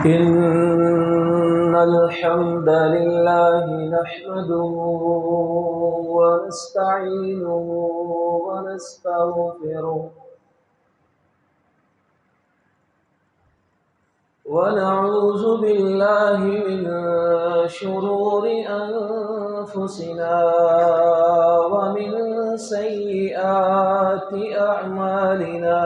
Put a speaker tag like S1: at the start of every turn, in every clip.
S1: إن الحمد لله نحمده ونستعينه ونستغفره ونعوذ بالله من شرور أنفسنا ومن سيئات أعمالنا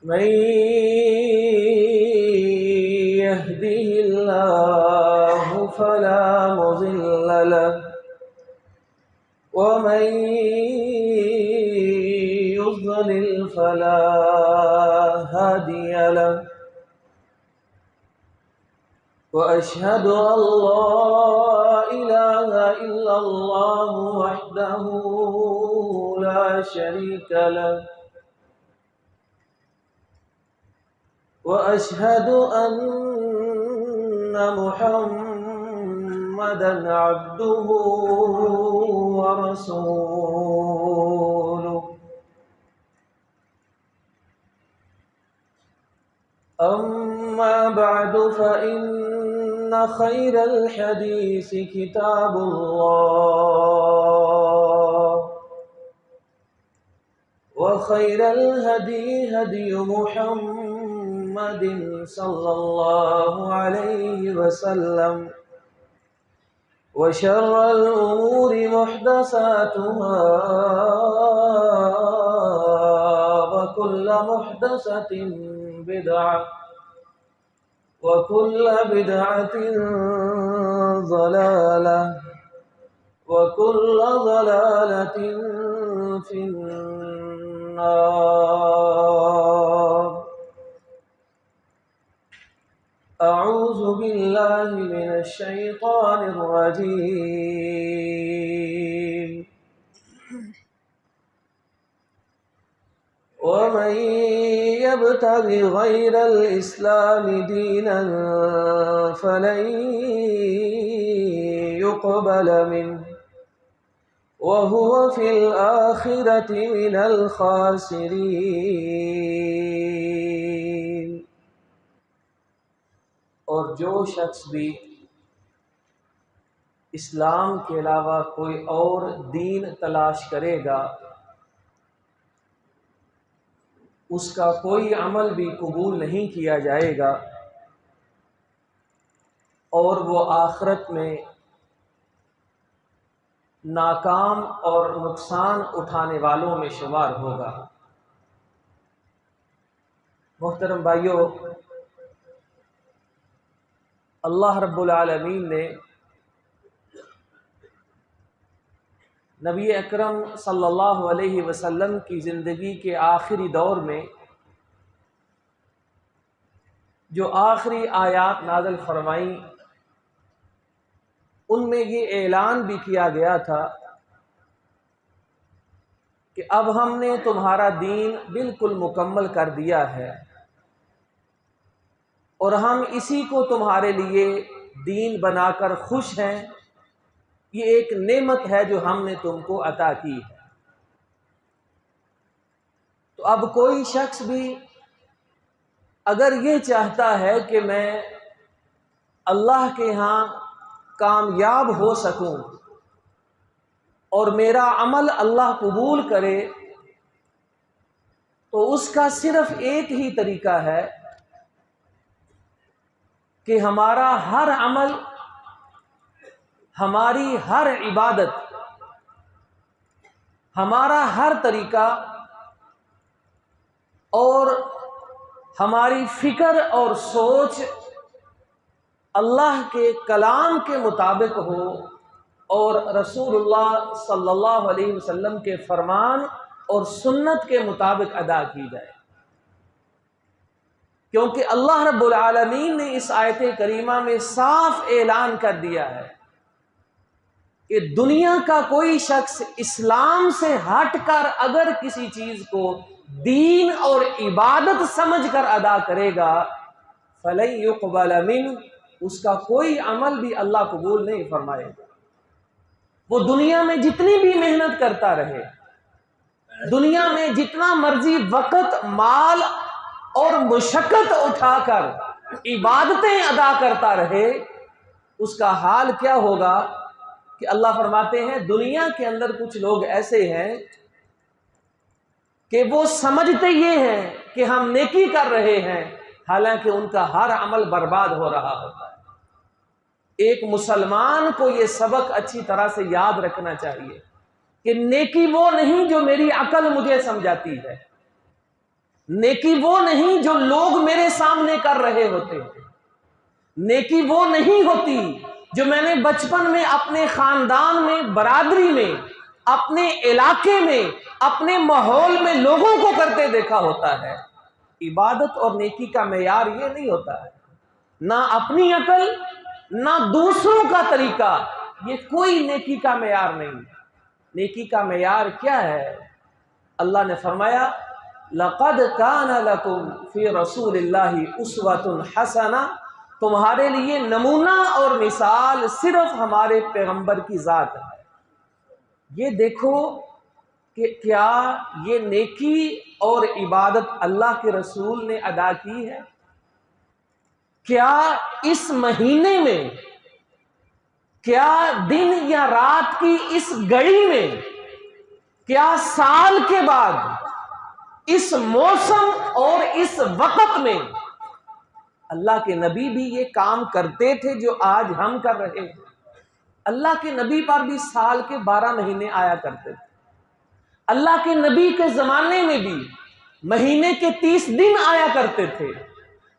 S1: من يهده الله فلا مضل له ومن يضلل فلا هادي له وأشهد أن لا إله إلا الله وحده لا شريك له وأشهد أن محمدًا عبده ورسوله أما بعد فإن خير الحديث كتاب الله وخير الهدي هدي محمد صلى الله عليه وسلم وشر الأمور محدثاتها وكل محدثة بدعة وكل بدعة ضلالة وكل ضلالة في النار. أعوذ بالله من الشيطان الرجيم. ومن يبتغ غير الإسلام دينا فلن يقبل منه وهو في الآخرة من الخاسرين. اور جو شخص بھی اسلام کے علاوہ کوئی اور دین تلاش کرے گا اس کا کوئی عمل بھی قبول نہیں کیا جائے گا اور وہ آخرت میں ناکام اور نقصان اٹھانے والوں میں شمار ہوگا. محترم بھائیو، اللہ رب العالمین نے نبی اکرم صلی اللہ علیہ وسلم کی زندگی کے آخری دور میں جو آخری آیات نازل فرمائیں ان میں یہ اعلان بھی کیا گیا تھا کہ اب ہم نے تمہارا دین بالکل مکمل کر دیا ہے اور ہم اسی کو تمہارے لیے دین بنا کر خوش ہیں. یہ ایک نعمت ہے جو ہم نے تم کو عطا کی ہے. تو اب کوئی شخص بھی اگر یہ چاہتا ہے کہ میں اللہ کے ہاں کامیاب ہو سکوں اور میرا عمل اللہ قبول کرے تو اس کا صرف ایک ہی طریقہ ہے کہ ہمارا ہر عمل، ہماری ہر عبادت، ہمارا ہر طریقہ اور ہماری فکر اور سوچ اللہ کے کلام کے مطابق ہو اور رسول اللہ صلی اللہ علیہ وسلم کے فرمان اور سنت کے مطابق ادا کی جائے. کیونکہ اللہ رب العالمین نے اس آیت کریمہ میں صاف اعلان کر دیا ہے کہ دنیا کا کوئی شخص اسلام سے ہٹ کر اگر کسی چیز کو دین اور عبادت سمجھ کر ادا کرے گا فَلَن يُقْبَلَ مِنْهُ، اس کا کوئی عمل بھی اللہ قبول نہیں فرمائے گا. وہ دنیا میں جتنی بھی محنت کرتا رہے، دنیا میں جتنا مرضی وقت، مال اور مشقت اٹھا کر عبادتیں ادا کرتا رہے، اس کا حال کیا ہوگا کہ اللہ فرماتے ہیں دنیا کے اندر کچھ لوگ ایسے ہیں کہ وہ سمجھتے یہ ہیں کہ ہم نیکی کر رہے ہیں، حالانکہ ان کا ہر عمل برباد ہو رہا ہوتا ہے۔ ایک مسلمان کو یہ سبق اچھی طرح سے یاد رکھنا چاہیے کہ نیکی وہ نہیں جو میری عقل مجھے سمجھاتی ہے، نیکی وہ نہیں جو لوگ میرے سامنے کر رہے ہوتے ہیں، نیکی وہ نہیں ہوتی جو میں نے بچپن میں اپنے خاندان میں، برادری میں، اپنے علاقے میں، اپنے ماحول میں لوگوں کو کرتے دیکھا ہوتا ہے۔ عبادت اور نیکی کا معیار یہ نہیں ہوتا ہے، نہ اپنی عقل نہ دوسروں کا طریقہ، یہ کوئی نیکی کا معیار نہیں۔ نیکی کا معیار کیا ہے؟ اللہ نے فرمایا لَقَدْ كَانَ لَكُمْ فِي رَسُولِ اللَّهِ أُسْوَةٌ حَسَنَةٌ، تمہارے لیے نمونہ اور مثال صرف ہمارے پیغمبر کی ذات ہے۔ یہ دیکھو کہ کیا یہ نیکی اور عبادت اللہ کے رسول نے ادا کی ہے؟ کیا اس مہینے میں، کیا دن یا رات کی اس گھڑی میں، کیا سال کے بعد اس موسم اور اس وقت میں اللہ کے نبی بھی یہ کام کرتے تھے جو آج ہم کر رہے ہیں؟ اللہ کے نبی پر بھی سال کے 12 مہینے آیا کرتے تھے، اللہ کے نبی کے زمانے میں بھی مہینے کے 30 دن آیا کرتے تھے،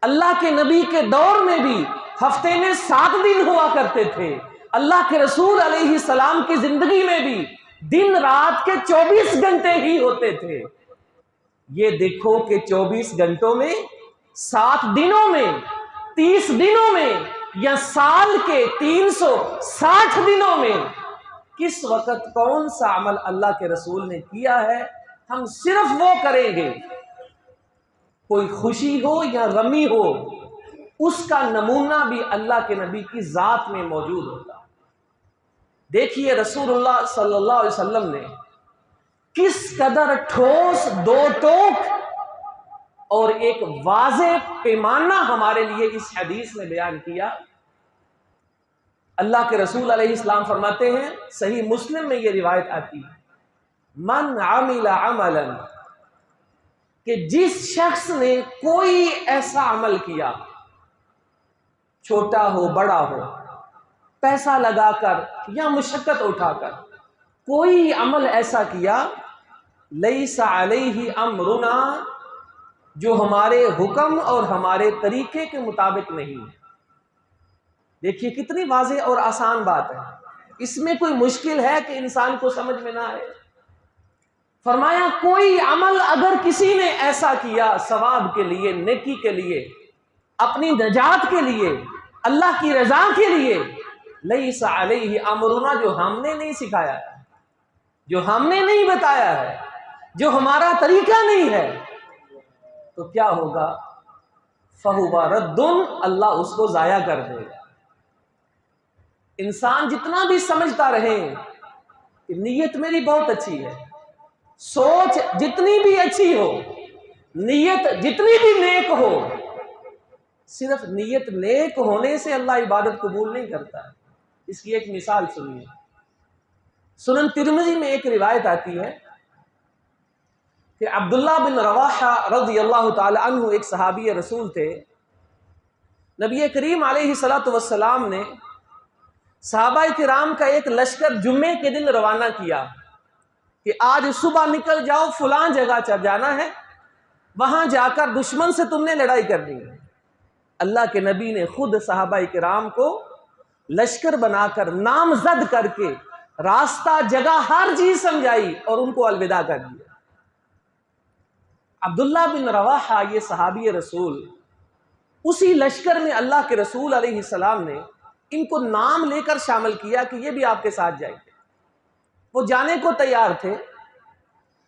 S1: اللہ کے نبی کے دور میں بھی ہفتے میں 7 دن ہوا کرتے تھے، اللہ کے رسول علیہ السلام کی زندگی میں بھی دن رات کے 24 گھنٹے ہی ہوتے تھے۔ یہ دیکھو کہ 24 گھنٹوں میں، 7 دنوں میں، 30 دنوں میں یا سال کے 360 دنوں میں کس وقت کون سا عمل اللہ کے رسول نے کیا ہے، ہم صرف وہ کریں گے۔ کوئی خوشی ہو یا غمی ہو، اس کا نمونہ بھی اللہ کے نبی کی ذات میں موجود ہوتا۔ دیکھیے رسول اللہ صلی اللہ علیہ وسلم نے کس قدر ٹھوس، دو ٹوک اور ایک واضح پیمانہ ہمارے لیے اس حدیث میں بیان کیا۔ اللہ کے رسول علیہ السلام فرماتے ہیں، صحیح مسلم میں یہ روایت آتی ہے، من عمل عملا، کہ جس شخص نے کوئی ایسا عمل کیا، چھوٹا ہو بڑا ہو، پیسہ لگا کر یا مشقت اٹھا کر کوئی عمل ایسا کیا، لیس علیہ امرنا، جو ہمارے حکم اور ہمارے طریقے کے مطابق نہیں ہے۔ دیکھیے کتنی واضح اور آسان بات ہے، اس میں کوئی مشکل ہے کہ انسان کو سمجھ میں نہ آئے؟ فرمایا کوئی عمل اگر کسی نے ایسا کیا ثواب کے لیے، نیکی کے لیے، اپنی نجات کے لیے، اللہ کی رضا کے لیے، لیس علیہ امرنا، جو ہم نے نہیں سکھایا ہے، جو ہم نے نہیں بتایا ہے، جو ہمارا طریقہ نہیں ہے، تو کیا ہوگا؟ فَهُوَ رَدٌّ، اللہ اس کو ضائع کر دے گا۔ انسان جتنا بھی سمجھتا رہے کہ نیت میری بہت اچھی ہے، سوچ جتنی بھی اچھی ہو، نیت جتنی بھی نیک ہو، صرف نیت نیک ہونے سے اللہ عبادت قبول نہیں کرتا۔ اس کی ایک مثال سنیے، سنن ترمذی میں ایک روایت آتی ہے کہ عبداللہ بن رواحہ رضی اللہ تعالی عنہ ایک صحابی رسول تھے۔ نبی کریم علیہ السلام نے صحابہ کرام کا ایک لشکر جمعے کے دن روانہ کیا کہ آج صبح نکل جاؤ، فلاں جگہ چل جانا ہے، وہاں جا کر دشمن سے تم نے لڑائی کرنی ہے۔ اللہ کے نبی نے خود صحابہ کرام کو لشکر بنا کر، نامزد کر کے، راستہ، جگہ، ہر چیز سمجھائی اور ان کو الوداع کر دیا۔ عبداللہ بن رواحہ یہ صحابی رسول، اسی لشکر میں اللہ کے رسول علیہ السلام نے ان کو نام لے کر شامل کیا کہ یہ بھی آپ کے ساتھ جائیں گے۔ وہ جانے کو تیار تھے،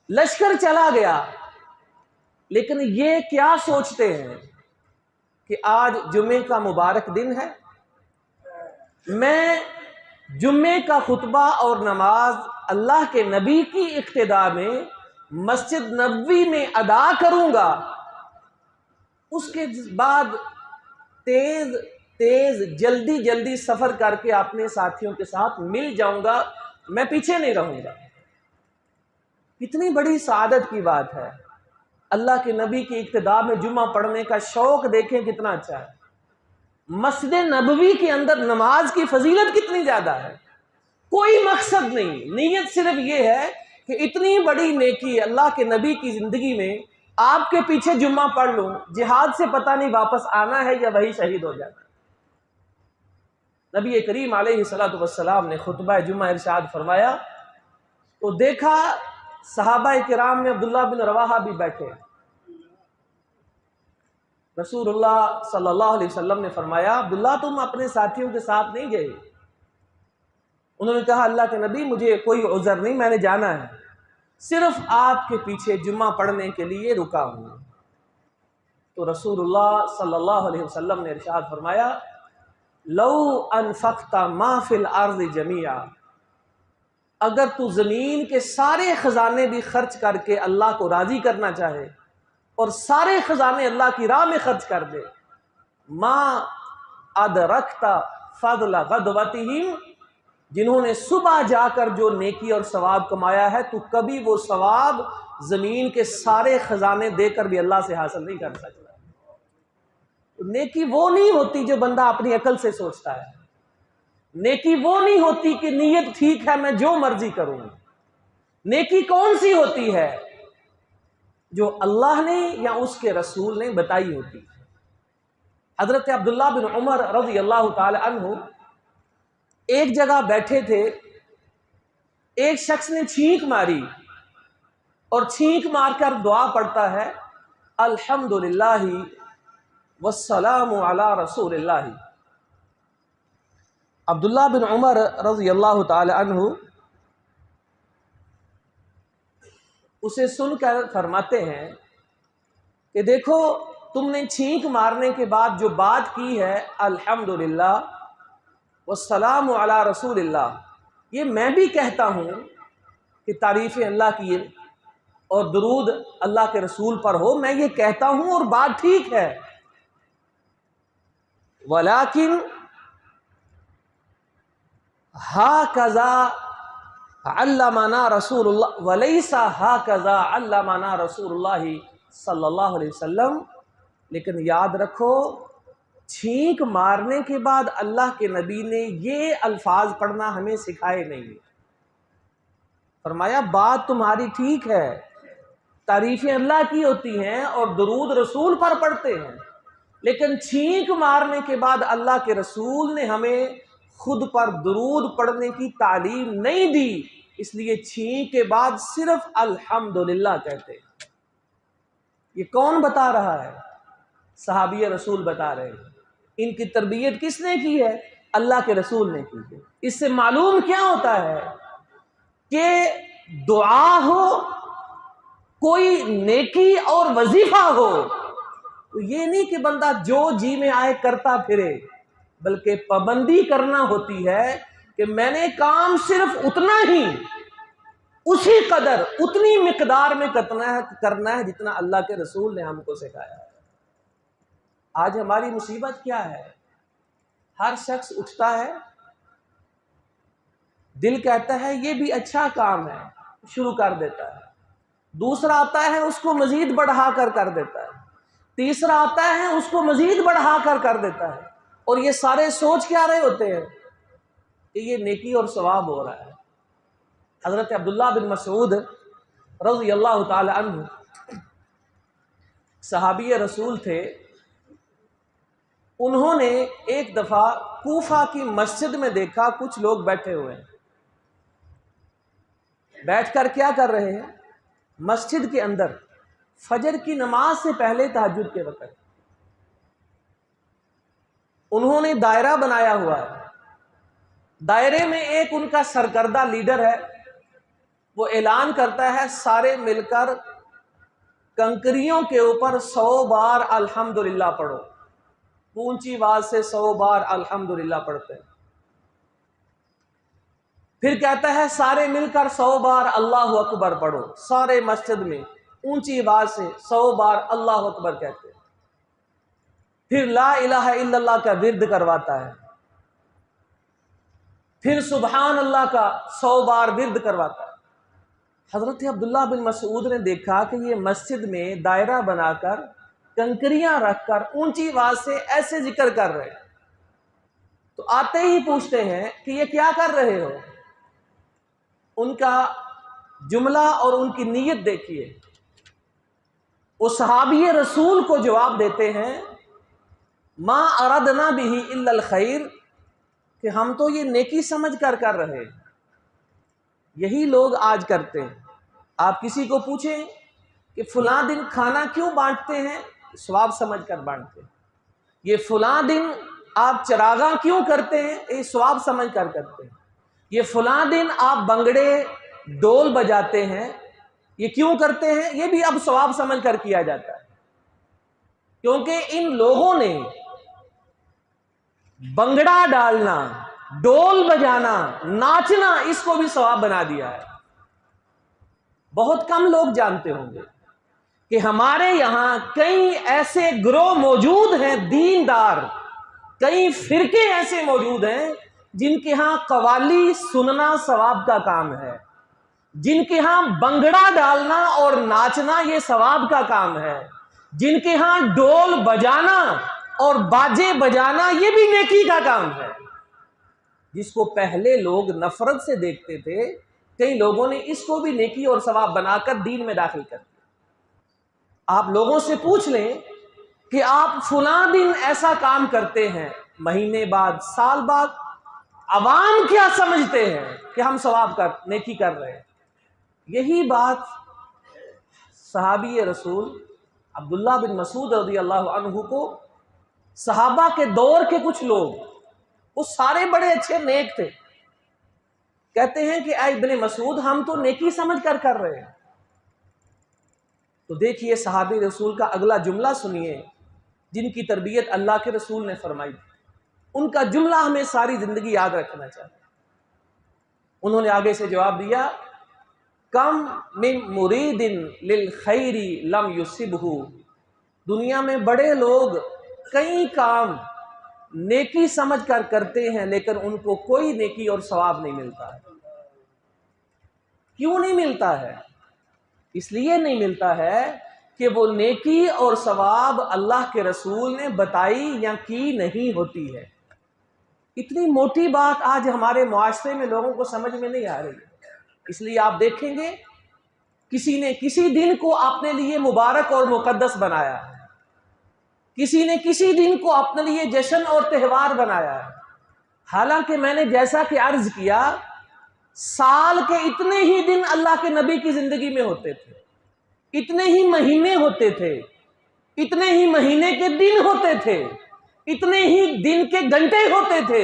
S1: لشکر چلا گیا، لیکن یہ کیا سوچتے ہیں کہ آج جمعے کا مبارک دن ہے، میں جمعے کا خطبہ اور نماز اللہ کے نبی کی اقتداء میں مسجد نبوی میں ادا کروں گا، اس کے بعد تیز تیز جلدی جلدی سفر کر کے اپنے ساتھیوں کے ساتھ مل جاؤں گا، میں پیچھے نہیں رہوں گا۔ کتنی بڑی سعادت کی بات ہے۔ اللہ کے نبی کی اقتداء میں جمعہ پڑھنے کا شوق دیکھیں کتنا اچھا ہے۔ مسجد نبوی کے اندر نماز کی فضیلت کتنی زیادہ ہے، کوئی مقصد نہیں، نیت صرف یہ ہے کہ اتنی بڑی نیکی اللہ کے نبی کی زندگی میں آپ کے پیچھے جمعہ پڑھ لوں، جہاد سے پتہ نہیں واپس آنا ہے یا وہی شہید ہو جانا ہے۔ نبی کریم علیہ الصلوۃ والسلام نے خطبہ جمعہ ارشاد فرمایا تو دیکھا صحابہ کرام میں عبداللہ بن رواحہ بھی بیٹھے۔ رسول اللہ صلی اللہ علیہ وسلم نے فرمایا عبداللہ تم اپنے ساتھیوں کے ساتھ نہیں گئے؟ انہوں نے کہا اللہ کے نبی مجھے کوئی عذر نہیں، میں نے جانا ہے، صرف آپ کے پیچھے جمعہ پڑھنے کے لیے رکا ہوں۔ تو رسول اللہ صلی اللہ علیہ وسلم نے ارشاد فرمایا لو انفقت ما فی الارض جمیعا، اگر تو زمین کے سارے خزانے بھی خرچ کر کے اللہ کو راضی کرنا چاہے اور سارے خزانے اللہ کی راہ میں خرچ کر دے، ما ادرکت فضل غدوتہم، جنہوں نے صبح جا کر جو نیکی اور ثواب کمایا ہے تو کبھی وہ ثواب زمین کے سارے خزانے دے کر بھی اللہ سے حاصل نہیں کر سکتا۔ نیکی وہ نہیں ہوتی جو بندہ اپنی عقل سے سوچتا ہے، نیکی وہ نہیں ہوتی کہ نیت ٹھیک ہے میں جو مرضی کروں۔ نیکی کون سی ہوتی ہے؟ جو اللہ نے یا اس کے رسول نے بتائی ہوتی ہے۔ حضرت عبداللہ بن عمر رضی اللہ تعالی عنہ ایک جگہ بیٹھے تھے، ایک شخص نے چھینک ماری اور چھینک مار کر دعا پڑھتا ہے الحمدللہ والسلام علی رسول اللہ۔ عبداللہ بن عمر رضی اللہ تعالی عنہ اسے سن کر فرماتے ہیں کہ دیکھو تم نے چھینک مارنے کے بعد جو بات کی ہے الحمدللہ والسلام علی رسول اللہ، یہ میں بھی کہتا ہوں کہ تعریف اللہ کی اور درود اللہ کے رسول پر ہو، میں یہ کہتا ہوں اور بات ٹھیک ہے، ولیکن ہاکذا علمنا رسول اللہ ولیس ہاکذا علمنا رسول اللہ صلی اللہ علیہ وسلم، لیکن یاد رکھو چھینک مارنے کے بعد اللہ کے نبی نے یہ الفاظ پڑھنا ہمیں سکھائے نہیں۔ فرمایا بات تمہاری ٹھیک ہے، تعریفیں اللہ کی ہوتی ہیں اور درود رسول پر پڑھتے ہیں، لیکن چھینک مارنے کے بعد اللہ کے رسول نے ہمیں خود پر درود پڑھنے کی تعلیم نہیں دی، اس لیے چھینک کے بعد صرف الحمدللہ کہتے ہیں۔ یہ کون بتا رہا ہے؟ صحابی رسول بتا رہے ہیں۔ ان کی تربیت کس نے کی ہے؟ اللہ کے رسول نے کی ہے۔ اس سے معلوم کیا ہوتا ہے کہ دعا ہو، کوئی نیکی اور وظیفہ ہو تو یہ نہیں کہ بندہ جو جی میں آئے کرتا پھرے، بلکہ پابندی کرنا ہوتی ہے کہ میں نے کام صرف اتنا ہی، اسی قدر، اتنی مقدار میں کرنا ہے جتنا اللہ کے رسول نے ہم کو سکھایا ہے۔ آج ہماری مصیبت کیا ہے؟ ہر شخص اٹھتا ہے، دل کہتا ہے یہ بھی اچھا کام ہے، شروع کر دیتا ہے، دوسرا آتا ہے اس کو مزید بڑھا کر دیتا ہے، تیسرا آتا ہے اس کو مزید بڑھا کر دیتا ہے، اور یہ سارے سوچ کیا رہے ہوتے ہیں کہ یہ نیکی اور ثواب ہو رہا ہے۔ حضرت عبداللہ بن مسعود رضی اللہ تعالی عنہ صحابی رسول تھے، انہوں نے ایک دفعہ کوفہ کی مسجد میں دیکھا کچھ لوگ بیٹھے ہوئے ہیں، بیٹھ کر کیا کر رہے ہیں؟ مسجد کے اندر فجر کی نماز سے پہلے تہجد کے وقت انہوں نے دائرہ بنایا ہوا ہے، دائرے میں ایک ان کا سرکردہ لیڈر ہے، وہ اعلان کرتا ہے سارے مل کر کنکریوں کے اوپر 100 بار الحمدللہ پڑھو، اونچی آواز سے 100 بار الحمدللہ پڑھتے ہیں۔ پھر کہتا ہے سارے مل کر 100 بار اللہ اکبر پڑھو، سارے مسجد میں اونچی آواز سے 100 بار اللہ اکبر کہتے ہیں۔ پھر لا الہ الا اللہ کا ورد کرواتا ہے، پھر سبحان اللہ کا 100 بار ورد کرواتا ہے۔ حضرت عبداللہ بن مسعود نے دیکھا کہ یہ مسجد میں دائرہ بنا کر کنکریاں رکھ کر اونچی آواز سے ایسے ذکر کر رہے ہیں، تو آتے ہی پوچھتے ہیں کہ یہ کیا کر رہے ہو؟ ان کا جملہ اور ان کی نیت دیکھیے۔ وہ صحابی رسول کو جواب دیتے ہیں ما اردنا به الا الخیر، کہ ہم تو یہ نیکی سمجھ کر رہے ہیں۔ یہی لوگ آج کرتے ہیں۔ آپ کسی کو پوچھیں کہ فلاں دن کھانا کیوں بانٹتے ہیں؟ ثواب سمجھ کر بانٹتے ہیں۔ یہ فلاں دن آپ چراغاں کیوں کرتے ہیں؟ یہ ثواب سمجھ کر کرتے ہیں۔ یہ فلاں دن آپ بنگڑے ڈول بجاتے ہیں، یہ کیوں کرتے ہیں؟ یہ بھی اب ثواب سمجھ کر کیا جاتا ہے، کیونکہ ان لوگوں نے بنگڑا ڈالنا، ڈول بجانا، ناچنا، اس کو بھی ثواب بنا دیا ہے۔ بہت کم لوگ جانتے ہوں گے کہ ہمارے یہاں کئی ایسے گروہ موجود ہیں دیندار، کئی فرقے ایسے موجود ہیں جن کے ہاں قوالی سننا ثواب کا کام ہے، جن کے ہاں بنگڑا ڈالنا اور ناچنا یہ ثواب کا کام ہے، جن کے ہاں ڈول بجانا اور باجے بجانا یہ بھی نیکی کا کام ہے۔ جس کو پہلے لوگ نفرت سے دیکھتے تھے، کئی لوگوں نے اس کو بھی نیکی اور ثواب بنا کر دین میں داخل کر دیا۔ آپ لوگوں سے پوچھ لیں کہ آپ فلاں دن ایسا کام کرتے ہیں، مہینے بعد، سال بعد، عوام کیا سمجھتے ہیں کہ ہم ثواب کر نیکی کر رہے ہیں؟ یہی بات صحابی رسول عبداللہ بن مسعود رضی اللہ عنہ کو صحابہ کے دور کے کچھ لوگ، وہ سارے بڑے اچھے نیک تھے، کہتے ہیں کہ اے ابن مسعود ہم تو نیکی سمجھ کر رہے ہیں۔ تو دیکھیے صحابی رسول کا اگلا جملہ سنیے، جن کی تربیت اللہ کے رسول نے فرمائی تھی، ان کا جملہ ہمیں ساری زندگی یاد رکھنا چاہیے۔ انہوں نے آگے سے جواب دیا کم من مرید للخیر لم یصبہ، دنیا میں بڑے لوگ کئی کام نیکی سمجھ کر کرتے ہیں لیکن ان کو کوئی نیکی اور ثواب نہیں ملتا ہے۔ کیوں نہیں ملتا ہے؟ اس لیے نہیں ملتا ہے کہ وہ نیکی اور ثواب اللہ کے رسول نے بتائی یا کی نہیں ہوتی ہے۔ اتنی موٹی بات آج ہمارے معاشرے میں لوگوں کو سمجھ میں نہیں آ رہی، اس لیے آپ دیکھیں گے کسی نے کسی دن کو اپنے لیے مبارک اور مقدس بنایا ہے، کسی نے کسی دن کو اپنے لیے جشن اور تہوار بنایا ہے، حالانکہ میں نے جیسا کہ عرض کیا سال کے اتنے ہی دن اللہ کے نبی کی زندگی میں ہوتے تھے، اتنے ہی مہینے ہوتے تھے، اتنے ہی مہینے کے دن ہوتے تھے، اتنے ہی دن کے گھنٹے ہوتے تھے۔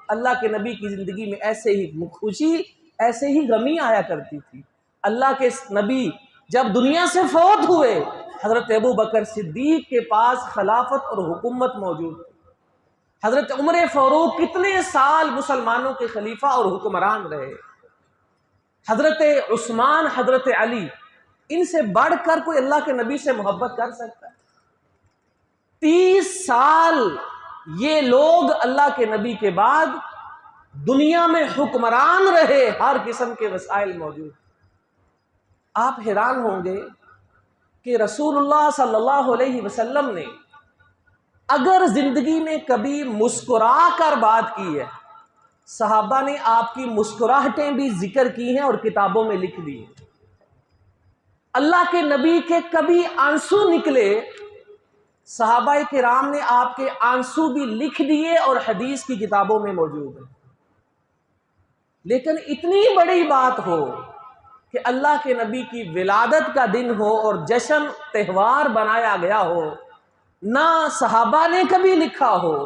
S1: اللہ کے نبی کی زندگی میں ایسے ہی خوشی، ایسے ہی غمی آیا کرتی تھی۔ اللہ کے نبی جب دنیا سے فوت ہوئے، حضرت ابو بکر صدیق کے پاس خلافت اور حکومت موجود تھی۔ حضرت عمر فاروق کتنے سال مسلمانوں کے خلیفہ اور حکمران رہے۔ حضرت عثمان، حضرت علی، ان سے بڑھ کر کوئی اللہ کے نبی سے محبت کر سکتا ہے؟ 30 سال یہ لوگ اللہ کے نبی کے بعد دنیا میں حکمران رہے، ہر قسم کے وسائل موجود۔ آپ حیران ہوں گے کہ رسول اللہ صلی اللہ علیہ وسلم نے اگر زندگی میں کبھی مسکرا کر بات کی ہے، صحابہ نے آپ کی مسکراہٹیں بھی ذکر کی ہیں اور کتابوں میں لکھ دی ہیں۔ اللہ کے نبی کے کبھی آنسو نکلے، صحابہ کرام نے آپ کے آنسو بھی لکھ دیے اور حدیث کی کتابوں میں موجود ہیں۔ لیکن اتنی بڑی بات ہو کہ اللہ کے نبی کی ولادت کا دن ہو اور جشن تہوار بنایا گیا ہو، نہ صحابہ نے کبھی لکھا ہو،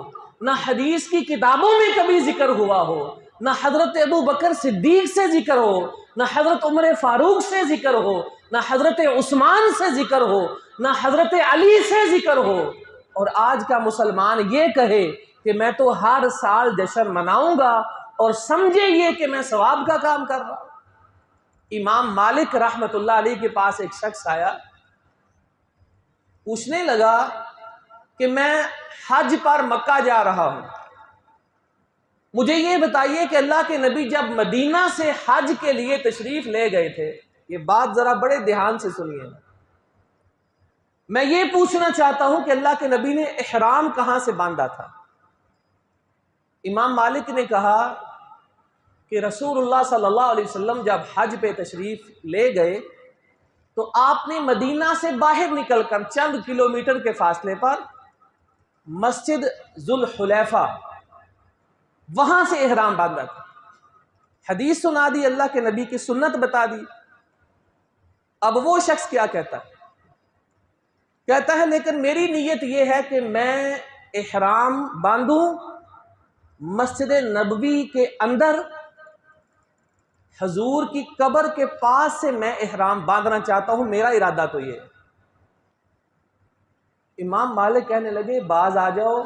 S1: نہ حدیث کی کتابوں میں کبھی ذکر ہوا ہو، نہ حضرت ابو بکر صدیق سے ذکر ہو، نہ حضرت عمر فاروق سے ذکر ہو، نہ حضرت عثمان سے ذکر ہو، نہ حضرت علی سے ذکر ہو، اور آج کا مسلمان یہ کہے کہ میں تو ہر سال جشن مناؤں گا اور سمجھے یہ کہ میں ثواب کا کام کر رہا ہوں۔ امام مالک رحمت اللہ علیہ کے پاس ایک شخص آیا، پوچھنے لگا کہ میں حج پر مکہ جا رہا ہوں، مجھے یہ بتائیے کہ اللہ کے نبی جب مدینہ سے حج کے لیے تشریف لے گئے تھے، یہ بات ذرا بڑے دھیان سے سنیے، میں یہ پوچھنا چاہتا ہوں کہ اللہ کے نبی نے احرام کہاں سے باندھا تھا؟ امام مالک نے کہا کہ رسول اللہ صلی اللہ علیہ وسلم جب حج پہ تشریف لے گئے تو آپ نے مدینہ سے باہر نکل کر چند کلومیٹر کے فاصلے پر مسجد ذوالحلیفہ وہاں سے احرام باندھا تھا۔ حدیث سنا دی، اللہ کے نبی کی سنت بتا دی۔ اب وہ شخص کیا کہتا ہے؟ کہتا ہے لیکن میری نیت یہ ہے کہ میں احرام باندھوں، مسجد نبوی کے اندر حضور کی قبر کے پاس سے میں احرام باندھنا چاہتا ہوں، میرا ارادہ تو یہ ہے۔ امام مالک کہنے لگے باز آ جاؤ،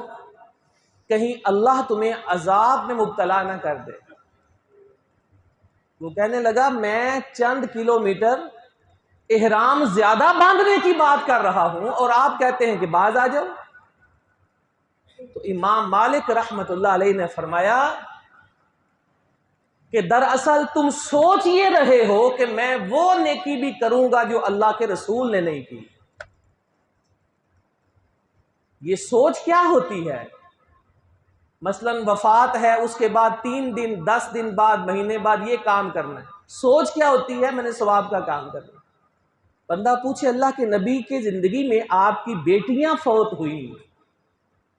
S1: کہیں اللہ تمہیں عذاب میں مبتلا نہ کر دے۔ وہ کہنے لگا میں چند کلومیٹر احرام زیادہ باندھنے کی بات کر رہا ہوں اور آپ کہتے ہیں کہ باز آ جاؤ۔ تو امام مالک رحمت اللہ علیہ نے فرمایا کہ دراصل تم سوچ یہ رہے ہو کہ میں وہ نیکی بھی کروں گا جو اللہ کے رسول نے نہیں کی۔ یہ سوچ کیا ہوتی ہے؟ مثلا وفات ہے، اس کے بعد 3 دن 10 دن بعد مہینے بعد یہ کام کرنا ہے، سوچ کیا ہوتی ہے؟ میں نے ثواب کا کام کرنا۔ بندہ پوچھے اللہ کے نبی کی زندگی میں آپ کی بیٹیاں فوت ہوئی،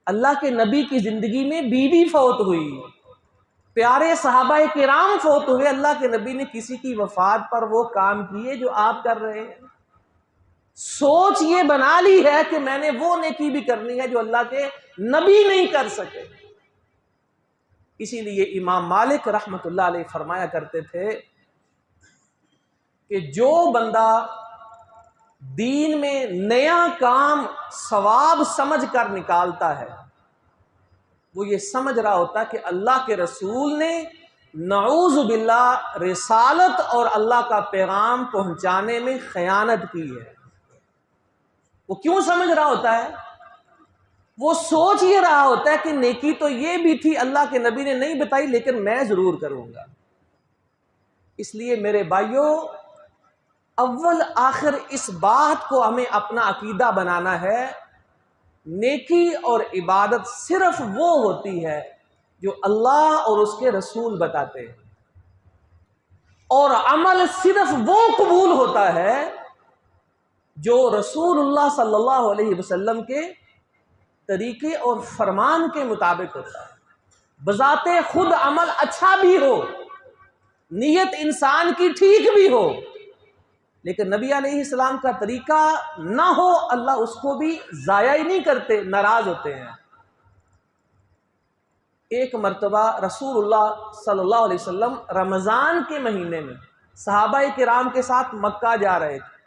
S1: اللہ کے نبی کی زندگی میں بیوی فوت ہوئی، پیارے صحابہ کرام فوت ہوئے، اللہ کے نبی نے کسی کی وفات پر وہ کام کیے جو آپ کر رہے ہیں؟ سوچ یہ بنا لی ہے کہ میں نے وہ نیکی بھی کرنی ہے جو اللہ کے نبی نہیں کر سکے۔ اسی لیے امام مالک رحمت اللہ علیہ فرمایا کرتے تھے کہ جو بندہ دین میں نیا کام ثواب سمجھ کر نکالتا ہے، وہ یہ سمجھ رہا ہوتا کہ اللہ کے رسول نے نعوذ باللہ رسالت اور اللہ کا پیغام پہنچانے میں خیانت کی ہے۔ وہ کیوں سمجھ رہا ہوتا ہے؟ وہ سوچ یہ رہا ہوتا ہے کہ نیکی تو یہ بھی تھی، اللہ کے نبی نے نہیں بتائی لیکن میں ضرور کروں گا۔ اس لیے میرے بھائیوں، اول آخر اس بات کو ہمیں اپنا عقیدہ بنانا ہے، نیکی اور عبادت صرف وہ ہوتی ہے جو اللہ اور اس کے رسول بتاتے ہیں، اور عمل صرف وہ قبول ہوتا ہے جو رسول اللہ صلی اللہ علیہ وسلم کے طریقے اور فرمان کے مطابق ہوتا ہے۔ بذات خود عمل اچھا بھی ہو، نیت انسان کی ٹھیک بھی ہو، لیکن نبی علیہ السلام کا طریقہ نہ ہو، اللہ اس کو بھی ضائع ہی نہیں کرتے، ناراض ہوتے ہیں۔ ایک مرتبہ رسول اللہ صلی اللہ علیہ وسلم رمضان کے مہینے میں صحابہ کرام کے ساتھ مکہ جا رہے تھے۔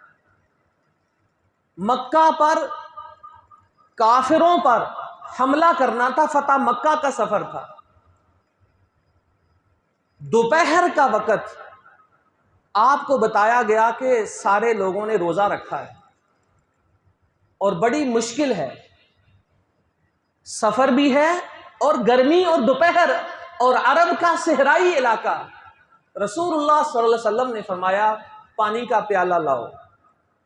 S1: مکہ پر کافروں پر حملہ کرنا تھا، فتح مکہ کا سفر تھا۔ دوپہر کا وقت آپ کو بتایا گیا کہ سارے لوگوں نے روزہ رکھا ہے اور بڑی مشکل ہے، سفر بھی ہے اور گرمی اور دوپہر اور عرب کا صحرائی علاقہ۔ رسول اللہ صلی اللہ علیہ وسلم نے فرمایا پانی کا پیالہ لاؤ۔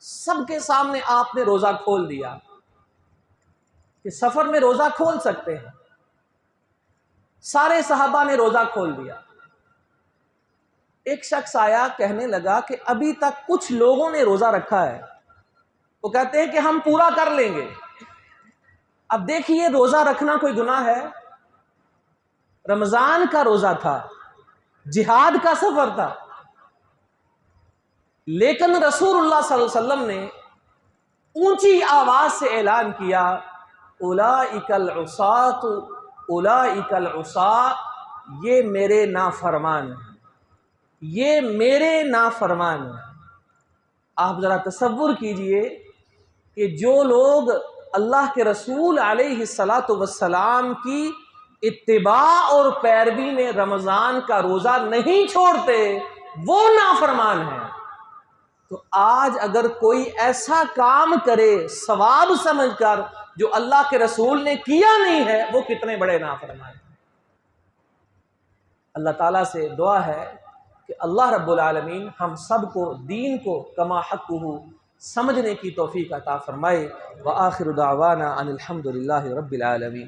S1: سب کے سامنے آپ نے روزہ کھول دیا کہ سفر میں روزہ کھول سکتے ہیں۔ سارے صحابہ نے روزہ کھول دیا۔ ایک شخص آیا، کہنے لگا کہ ابھی تک کچھ لوگوں نے روزہ رکھا ہے، وہ کہتے ہیں کہ ہم پورا کر لیں گے۔ اب دیکھیے روزہ رکھنا کوئی گناہ ہے؟ رمضان کا روزہ تھا، جہاد کا سفر تھا، لیکن رسول اللہ صلی اللہ علیہ وسلم نے اونچی آواز سے اعلان کیا اولئک العصاۃ، اولئک العصاۃ، یہ میرے نافرمان ہیں، یہ میرے نافرمان ہیں۔ آپ ذرا تصور کیجئے کہ جو لوگ اللہ کے رسول علیہ الصلاۃ والسلام کی اتباع اور پیروی میں رمضان کا روزہ نہیں چھوڑتے وہ نافرمان ہیں۔ تو آج اگر کوئی ایسا کام کرے ثواب سمجھ کر جو اللہ کے رسول نے کیا نہیں ہے، وہ کتنے بڑے نافرمان ہیں۔ اللہ تعالیٰ سے دعا ہے کہ اللہ رب العالمین ہم سب کو دین کو کما حقہ سمجھنے کی توفیق عطا فرمائے۔ وآخر دعوانا ان الحمد للہ رب العالمین۔